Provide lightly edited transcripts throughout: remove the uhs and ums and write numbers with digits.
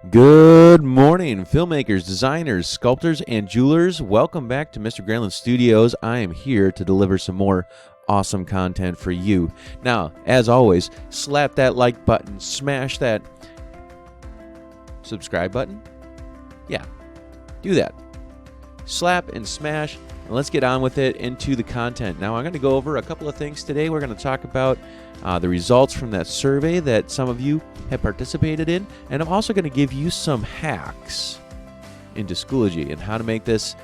Good morning, filmmakers, designers, sculptors, and jewelers. Welcome back to Mr. Granlund Studios. I am here to deliver some more awesome content for you. Now, as always, slap that like button, smash that subscribe button. Yeah, do that. Slap and smash, and let's get on with it into the content. Now, I'm going to go over a couple of things today. We're going to talk about the results from that survey that some of you have participated in, and I'm also going to give you some hacks into Schoology and how to make this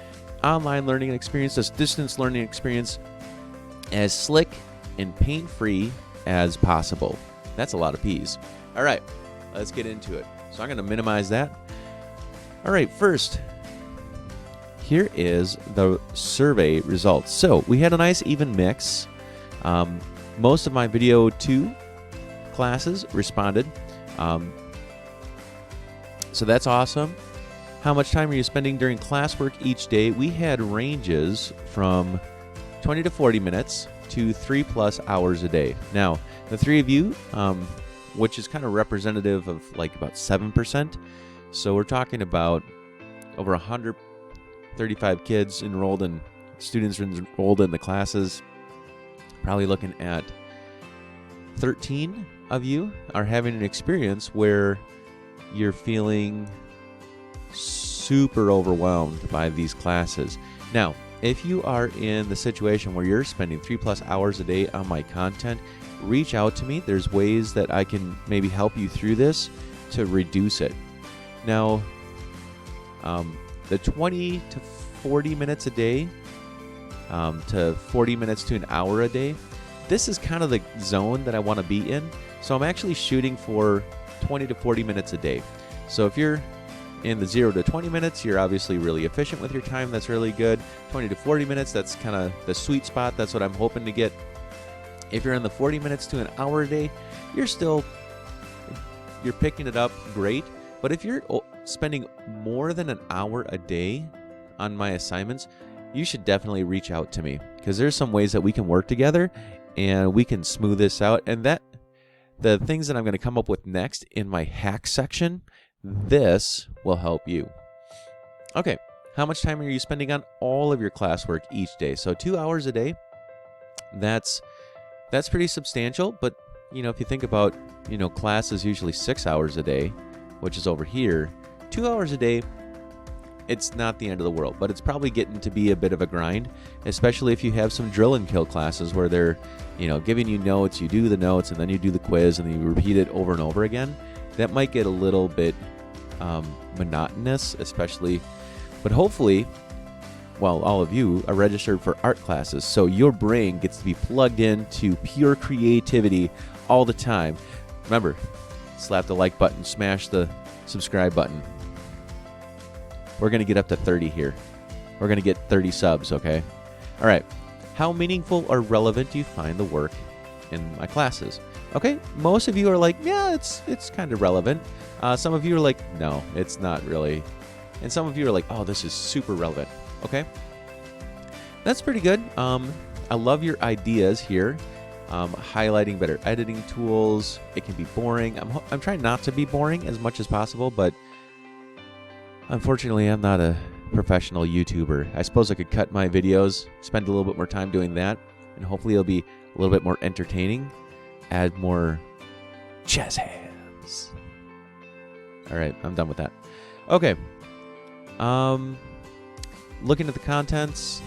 online learning experience, this distance learning experience, as slick and pain-free as possible. That's a lot of P's. All right, let's get into it. So I'm going to minimize that. All right, first, here is the survey results. So we had a nice even mix. Most of my Video 2 classes responded. So that's awesome. How much time are you spending during classwork each day? We had ranges from 20 to 40 minutes to 3+ hours a day. Now, the three of you, which is kind of representative of like about 7%. So we're talking about over 135 kids enrolled in, students enrolled in the classes. Probably looking at 13 of you are having an experience where you're feeling super overwhelmed by these classes. Now, if you are in the situation where you're spending 3+ hours a day on my content, reach out to me. There's ways that I can maybe help you through this to reduce it. Now, the 20 to 40 minutes a day to 40 minutes to an hour a day, this is kind of the zone that I want to be in. So I'm actually shooting for 20 to 40 minutes a day. So if you're in the 0 to 20 minutes, you're obviously really efficient with your time. That's really good. 20 to 40 minutes, that's kind of the sweet spot. That's what I'm hoping to get. If you're in the 40 minutes to an hour a day, you're picking it up great. But if you're spending more than an hour a day on my assignments, you should definitely reach out to me, because there's some ways that we can work together and we can smooth this out. And that the things that I'm going to come up with next in my hack section, this will help you. Okay, how much time are you spending on all of your classwork each day? So 2 hours a day, that's pretty substantial. But you know, if you think about, you know, class is usually 6 hours a day, which is over here. 2 hours a day, it's not the end of the world, but it's probably getting to be a bit of a grind, especially if you have some drill and kill classes where they're, you know, giving you notes, you do the notes, and then you do the quiz, and then you repeat it over and over again. That might get a little bit monotonous, especially, but hopefully, well, all of you are registered for art classes, so your brain gets to be plugged into pure creativity all the time. Remember, slap the like button, smash the subscribe button. We're going to get up to 30 here. We're going to get 30 subs, okay? All right. How meaningful or relevant do you find the work in my classes? Okay, most of you are like, yeah, it's kind of relevant. Some of you are like, no, it's not really. And some of you are like, oh, this is super relevant. Okay? That's pretty good. I love your ideas here. Highlighting better editing tools. It can be boring. I'm trying not to be boring as much as possible, but unfortunately, I'm not a professional YouTuber. I suppose I could cut my videos, spend a little bit more time doing that, and hopefully it'll be a little bit more entertaining, add more jazz hands. All right, I'm done with that. Okay. Looking at the contents.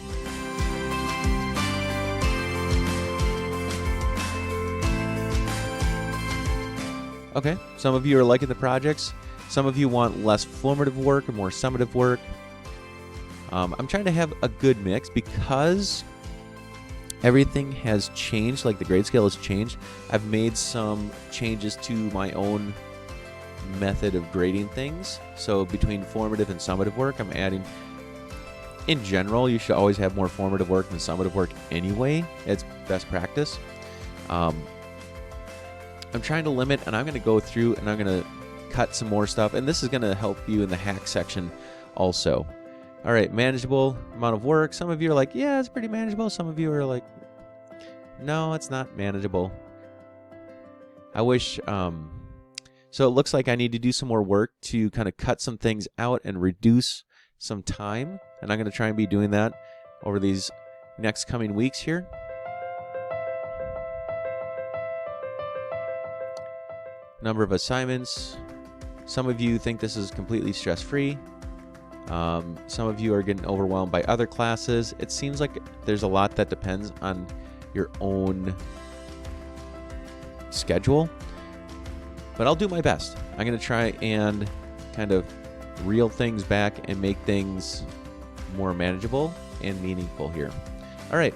Okay, some of you are liking the projects. Some of you want less formative work and more summative work. I'm trying to have a good mix because everything has changed, like the grade scale has changed. I've made some changes to my own method of grading things. So between formative and summative work, I'm adding, in general, you should always have more formative work than summative work anyway. It's best practice. I'm trying to limit, and I'm going to go through and I'm going to cut some more stuff, and this is going to help you in the hack section also. All right, manageable amount of work. Some of you are like, yeah, it's pretty manageable. Some of you are like, no, it's not manageable. I wish So it looks like I need to do some more work to kind of cut some things out and reduce some time. And I'm going to try and be doing that over these next coming weeks here. Number of assignments. Some of you think this is completely stress-free. Some of you are getting overwhelmed by other classes. It seems like there's a lot that depends on your own schedule, but I'll do my best. I'm going to try and kind of reel things back and make things more manageable and meaningful here. All right,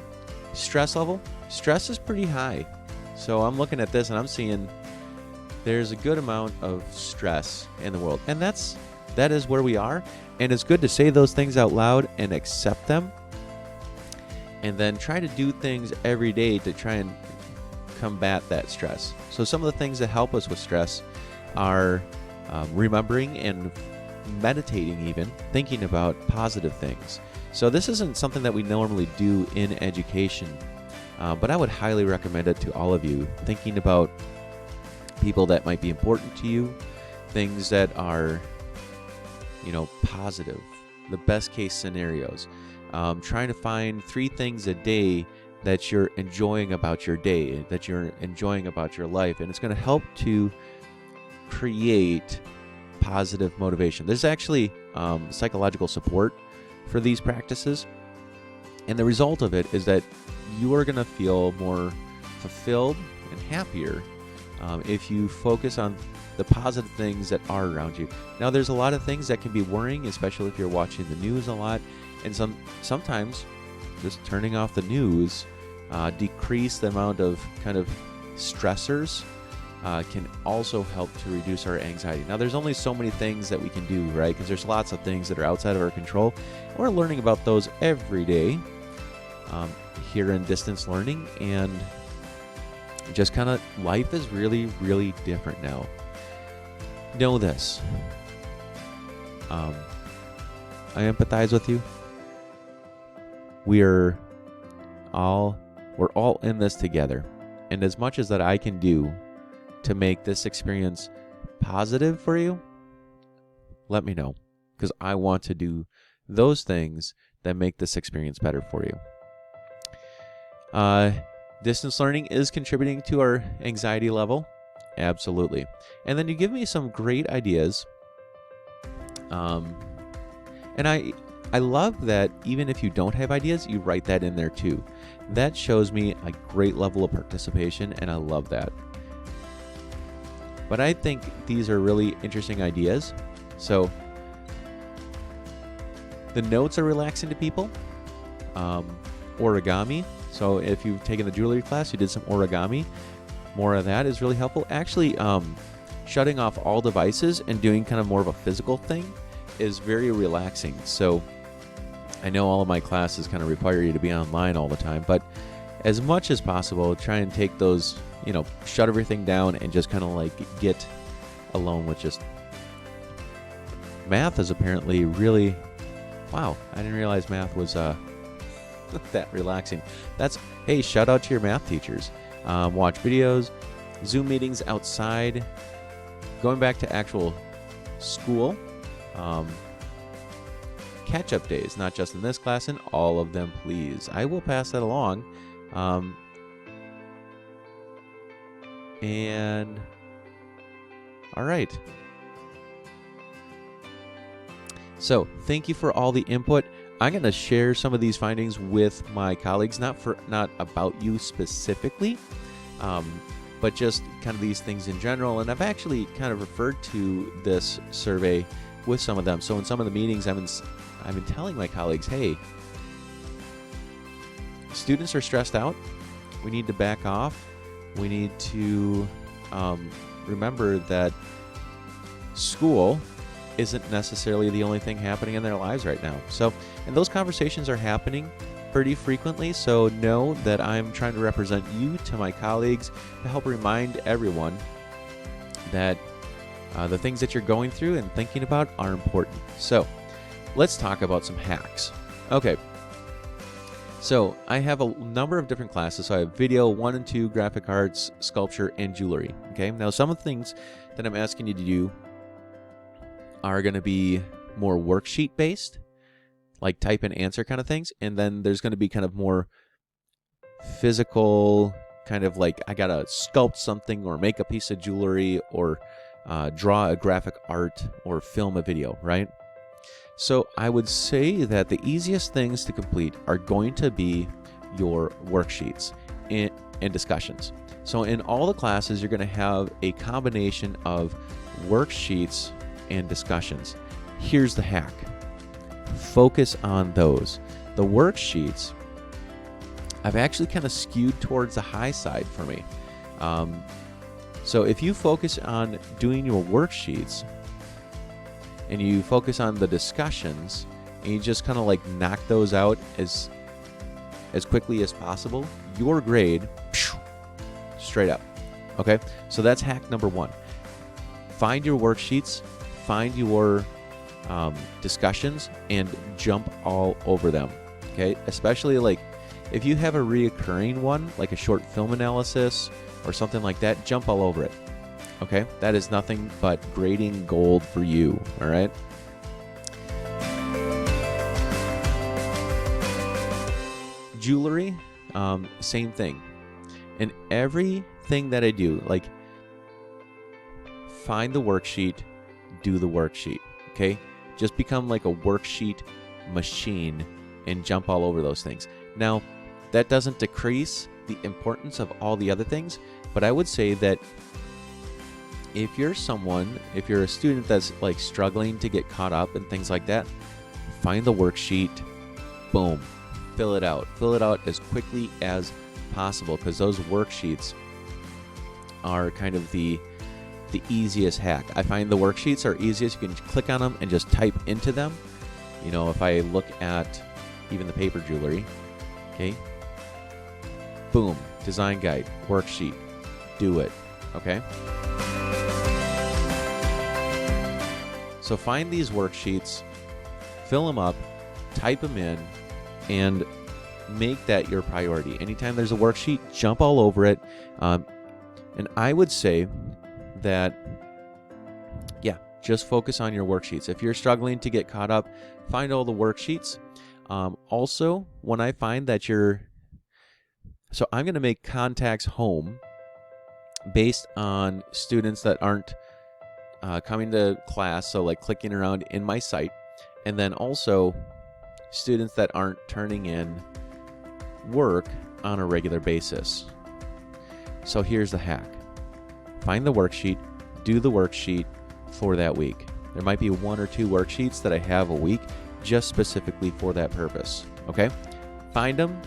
stress level. Stress is pretty high. So I'm looking at this and I'm seeing there's a good amount of stress in the world, and that is where we are. And it's good to say those things out loud and accept them, and then try to do things every day to try and combat that stress. So some of the things that help us with stress are remembering and meditating, even thinking about positive things. So this isn't something that we normally do in education, but I would highly recommend it to all of you. Thinking about people that might be important to you, things that are, positive, the best case scenarios. Trying to find 3 things a day that you're enjoying about your day, that you're enjoying about your life, and it's going to help to create positive motivation. There's actually psychological support for these practices, and the result of it is that you are going to feel more fulfilled and happier if you focus on the positive things that are around you. Now, there's a lot of things that can be worrying, especially if you're watching the news a lot, and sometimes just turning off the news, decrease the amount of kind of stressors, can also help to reduce our anxiety. Now, there's only so many things that we can do, right? Because there's lots of things that are outside of our control. We're learning about those every day here in distance learning, and just kind of life is really, really different now. Know this. I empathize with you. We're all in this together. And as much as that I can do to make this experience positive for you, let me know, because I want to do those things that make this experience better for you. Distance learning is contributing to our anxiety level. Absolutely. And then you give me some great ideas. And I love that even if you don't have ideas, you write that in there too. That shows me a great level of participation, and I love that. But I think these are really interesting ideas. So the notes are relaxing to people. Origami. So if you've taken the jewelry class, you did some origami. More of that is really helpful. Actually, shutting off all devices and doing kind of more of a physical thing is very relaxing. So I know all of my classes kind of require you to be online all the time, but as much as possible, try and take those, shut everything down and just kind of like get alone with just math is apparently really, wow, I didn't realize math was that relaxing. Hey, shout out to your math teachers. Watch videos, Zoom meetings outside, going back to actual school, catch-up days, not just in this class, in all of them, please. I will pass that along. And all right. So thank you for all the input. I'm going to share some of these findings with my colleagues, not about you specifically, but just kind of these things in general. And I've actually kind of referred to this survey with some of them. So in some of the meetings, I've been telling my colleagues, hey, students are stressed out. We need to back off. We need to remember that school isn't necessarily the only thing happening in their lives right now. So, and those conversations are happening pretty frequently. So know that I'm trying to represent you to my colleagues to help remind everyone that the things that you're going through and thinking about are important. So let's talk about some hacks. Okay. So I have a number of different classes. So I have video 1 and 2, graphic arts, sculpture, and jewelry. Okay. Now some of the things that I'm asking you to do are going to be more worksheet based, like type and answer kind of things. And then there's going to be kind of more physical, kind of like I got to sculpt something or make a piece of jewelry or draw a graphic art or film a video, right? So I would say that the easiest things to complete are going to be your worksheets and discussions. So in all the classes, you're going to have a combination of worksheets and discussions. Here's the hack. Focus on those. The worksheets, I've actually kind of skewed towards the high side for me. So if you focus on doing your worksheets and you focus on the discussions and you just kind of like knock those out as quickly as possible, your grade, straight up. Okay, so that's hack number 1. Find your worksheets, find your discussions, and jump all over them. Okay, especially like if you have a reoccurring one, like a short film analysis or something like that, jump all over it. Okay, that is nothing but grading gold for you. All right. Jewelry, same thing. And everything that I do, like find the worksheet, do the worksheet. Okay, just become like a worksheet machine and jump all over those things. Now, that doesn't decrease the importance of all the other things, but I would say that if you're a student that's like struggling to get caught up and things like that, find the worksheet, boom, fill it out as quickly as possible, because those worksheets are kind of the easiest hack. I find the worksheets are easiest. You can click on them and just type into them. You know, if I look at even the paper jewelry, okay, boom, design guide, worksheet, do it, okay? So find these worksheets, fill them up, type them in, and make that your priority. Anytime there's a worksheet, jump all over it. And I would say that, yeah, just focus on your worksheets. If you're struggling to get caught up, find all the worksheets. Also, when I find that so I'm going to make contacts home based on students that aren't coming to class, so like clicking around in my site, and then also students that aren't turning in work on a regular basis. So here's the hack. Find the worksheet, do the worksheet for that week. There might be 1 or 2 worksheets that I have a week just specifically for that purpose, okay? Find them,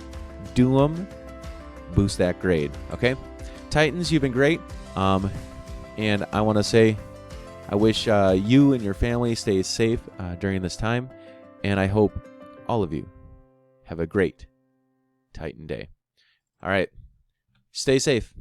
do them, boost that grade, okay? Titans, you've been great. And I want to say I wish you and your family stay safe during this time, and I hope all of you have a great Titan day. All right, stay safe.